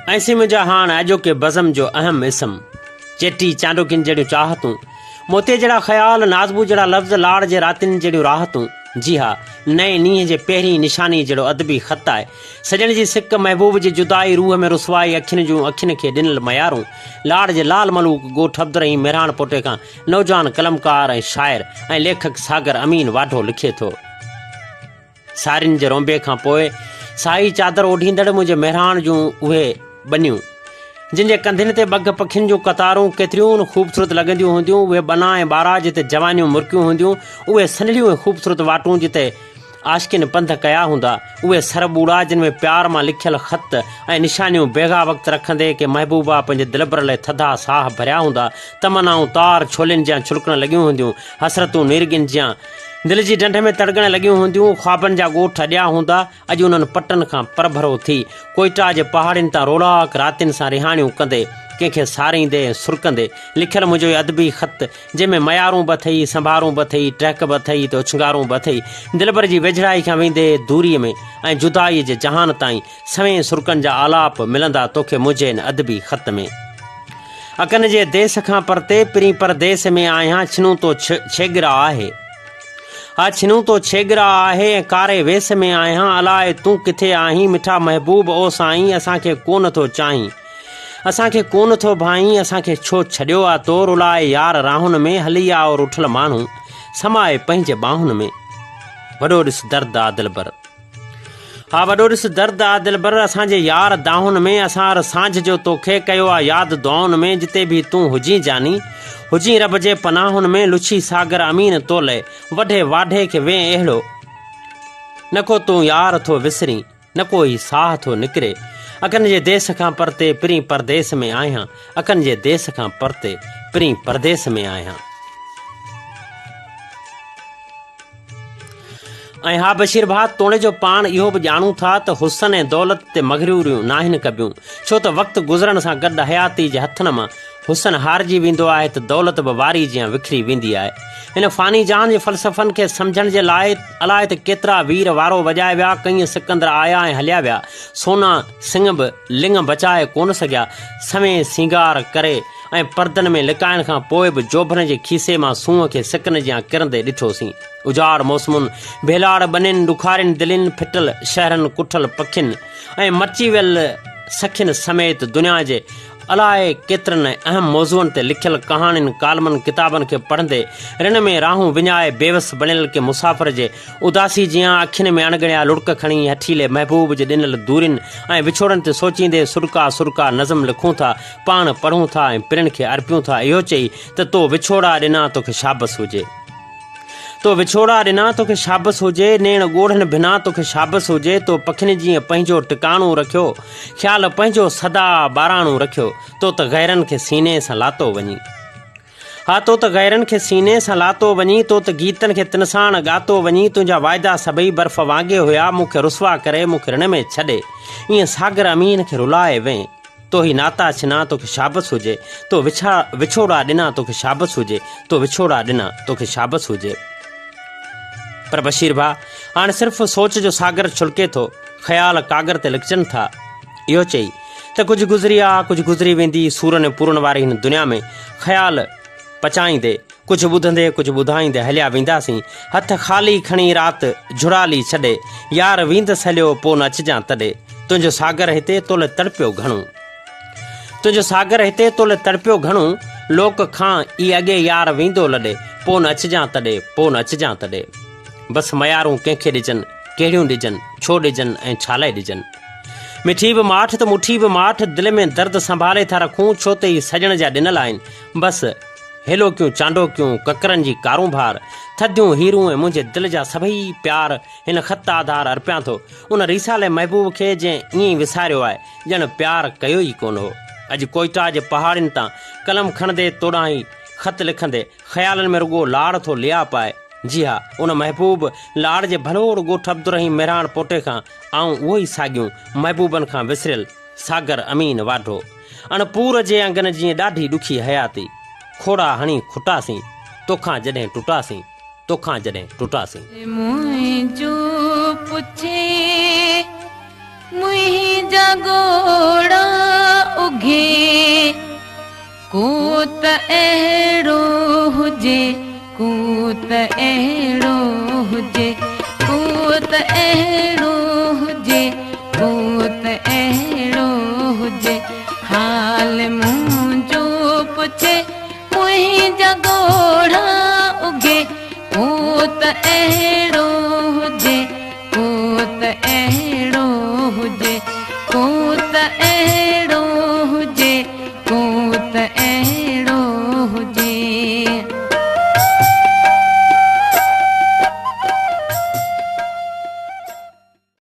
ऐसी मुंहिंजा हाण अॼोके बज़म जो अहम इसम चेटी चांडोकिन जहिड़ियूं चाहतूं, मोतीअ जहिड़ा ख़्याल, नाज़बू जहिड़ा लफ़्ज़, लाड़ जे रातिनि जहिड़ियूं राहतूं। जी हा, नए नींहं जे पहिरीं निशानी जहिड़ो अदबी ख़त आहे। सजण जी सिक, महबूब जी जुदाई, रूह में रुसवाई, अखियुनि जूं अखियुनि खे ॾिनल मयारूं। लाड़ जे लाल मलूक ॻोठ अब्दुरहीम मेहरान पोटे खां नौजवान कलमकार ऐं शाइर ऐं लेखक सागर अमीन वाढो लिखे थो। सारियुनि जे रोंबे खां पोइ साई चादर ओढ़ींदड़ मुंहिंजे मेहरान जूं उहे बनियूं, जिन जे कंधनि ते बग पखियुनि जूं कतारूं केतिरियूं ख़ूबसूरत लॻंदियूं हूंदियूं। उहे बना ऐं ॿारा जिते जवानियूं मुर्कियूं हूंदियूं, उहे सनड़ियूं ऐं ख़ूबसूरत वाटूं जिते आशिकिन पंध कया हूंदा, उहे सर बूढ़ा जिन में प्यार मां लिखियल ख़त ऐं निशानियूं बेगा वक़्तु रखंदे कि महबूबा पंहिंजे दिलबर लाइ थधा साह भरिया हूंदा। तमनाऊं तार छोलियुनि जा छुलकण लॻियूं हूंदियूं, हसरतूं नीरगिन जा दिल जी डंड में तड़गण लॻियूं हूंदियूं। ख़्वाबनि जा ॻोठ अॼियां हूंदा, अॼु उन्हनि पटनि खां परभरो थी कोइटा जे पहाड़ियुनि तां रोड़ाक रातियुनि सां रिहाणियूं कंदे, कंहिंखे सारींदे ऐं सुरकंदे लिखियल मुंहिंजो अदबी ख़त, जंहिंमें मयारूं बि अथई, संभारूं बि अथई, टहक बि अथई त उछंगारूं बि अथई। दिलबर जी वेझड़ाई खां वेंदे दूरीअ में ऐं जुदाईअ जे जहान ताईं सवें सुरकनि जा आलाप मिलंदा तोखे मुंहिंजे इन अदबी ख़त में। अकनि जे देस खां परते पिरी परदेस में आहियां, छिनूं तो छेगरा आहे, हा छिनूं तो छेगरा आहे ऐं कारे वेस में आहियां। अलाए तूं किथे आहीं मिठा महबूब ओ साईं, असांखे कोन थो चाहीं, असांखे कोन थो भाईं, असांखे छो छॾियो आहे तो। रुलाए यार राहुनि में हली आ और उठल माण्हू समाए पंहिंजे बाहुनि में। वॾो ॾिस दर्द आ दिलबर, हा वॾो ॾिस दर्द आ दिलबर, असांजे यार दाहुनि में। असां सांझ जो तोखे कयो आहे यादि दुआउनि में, जिते बि तूं हुजी जानी, हुजी रब जे पनाहुनि में। लुछी सागर अमीन तोले वढे वाढे खे वे अहिड़ो, न को तूं यार थो विसरी, न कोई साह थो निकिरे। अकनि जे देस खां परते पिरी परदेस में आहियां, अकनि जे देस खां परते पिरी परदेस में आहियां। ऐं हा बशीर भाउ, तोड़े जो पाण इहो बि ॼाणूं था त हुसन ऐं दौलत ते मग़रूरियूं नाहिनि कबियूं, छो त वक़्तु गुज़रण सां गॾु हयाती जे हथनि मां हुसन हारजी वेंदो आहे त दौलत बि वारी जीअं विखरी वेंदी आहे। हिन फ़ानी जहान जे फ़लसफ़नि खे सम्झण जे लाइ अलाए त केतिरा वीर वारो वॼाए विया, कई सिकंदर आया ऐं हलिया विया। सोना सिंह बि लिंग बचाए कोन सघिया, सवें सींगार करे ऐं परदनि में लिकाइण खां पोइ बि जोभन जे खीसे मां सूंहं खे सिकन जियां किरंदे ॾिठोसीं। उजाड़ मौसमुनि, भेलाड़ बनियुनि, ॾुखारियुनि दिलनि, फिटल शहरनि, कुठल पखियुनि ऐं मची वियल सखियुनि समेत दुनिया जे अलाए केतिरनि अहम मौज़ूअनि ते लिखियल कहाणियुनि, कालमनि, किताबनि खे पढ़ंदे रिण में राहूं विञाए बेवस बणियल के मुसाफ़िर जे उदासी जियां अखियुनि में अणगणिया लुड़क खणी हठीले महबूब जे ॾिनल दूरियुनि ऐं विछोड़नि ते सोचींदे सुरका सुरका नज़म लिखूं था, पाण पढ़ूं था ऐं पिणनि खे अर्पियूं था, इहो चई त तो विछोड़ा ॾिना तोखे शाबस हुजे, तो विछोड़ा ॾिना तोखे शाबस हुजे, नेण ॻोढ़नि बिना तोखे शाबस हुजे। तो पखियुनि जीअं पंहिंजो टिकाणो रखियो, ख़्याल पंहिंजो सदा ॿाराणो रखियो, तो त गैरनि खे सीने सां लातो वञी, हा तो त गैरनि खे सीने सां लातो वञी, तो त गीतनि खे तिनसाण ॻातो वञी। तुंहिंजा वाइदा सभई बर्फ़ वांगे हुया, मूंखे रुसवा करे मूंखे रिण में छॾे, ईअं सागर अमीन खे रुलाए वें। तो ही नाता छिना तोखे शाबस हुजे, तो विछोड़ा ॾिना तोखे शाबस हुजे, तो विछोड़ा ॾिना तोखे शाबस हुजे। पर बशीर भाउ, हाणे सिर्फ़ु सोच जो सागर छुलके थो, ख़्याल कागर ते लिखजनि था। इहो चई त कुझु गुज़री आहे, कुझु गुज़री वेंदी, सूरन ऐं पूरन वारी हिन दुनिया में ख़्याल पचाईंदे, कुझु ॿुधंदे कुझु ॿुधाईंदे हलिया वेंदासीं। हथ ख़ाली खणी राति झुराली छॾे, यार वींदसि हलियो पोइ न अचिजांइ तॾहिं। तुंहिंजो सागर हिते तोले तड़पियो घणो, तुंहिंजो सागर हिते तोले तड़पियो घणो, लोक खां ई अॻे यार वेंदो लॾे, पोइ न अचिजांइ तॾहिं, पोइ न अचिजांइ तॾहिं। बसि मयारूं कंहिंखे ॾिजनि, कहिड़ियूं ॾिजनि, छो ॾिजनि ऐं छा लाइ ॾिजनि। मिठी बि माठ त मुठी बि माठ, दिलि में दर्द संभाले था रखूं, छो त ही सजण जा ॾिनल आहिनि। बसि हेलो क्यूं चांडो क्यूं ककरनि जी कारूं भार, थधियूं हीरूं ऐं मुंहिंजे दिलि जा सभई प्यार हिन ख़त आधार अर्पियां थो उन रीसाले महबूब खे जंहिं ईअं ई विसारियो आहे ॼण प्यार कयो ई कोन हो। अॼु कोइटा जे पहाड़ियुनि तां कलम खणंदे तोॾां ई ख़त लिखंदे ख़्यालनि में रुगो लाड़ थो लिया पाए। जी हा, उन महबूब लाड़ जे भलोड़ ॻोठ अब्दुरहीम मेहरान पोटे खां आऊं उहो ई साॻियूं महबूबनि खां विसरियल सागर अमीन वाढो। अणपूर जे अंगनि जीअं ॾाढी ॾुखी हयाती, खोड़ा हणी खुटासीं, तोखां जॾहिं टुटासीं, तोखां जॾहिं टुटासीं। मुंहिंजो पुछे मुंहिंजा गोड़ा उघे को त अहिड़ो हुजे को त अहिड़ो हुजे को त अहिड़ो हुजे को त अहिड़ो हुजे हाल मुंहिंजो पुछे मुंहिंजा गोड़ा उघे को त अहिड़ो हुजे को त अहिड़ो हुजे को त अहिड़ो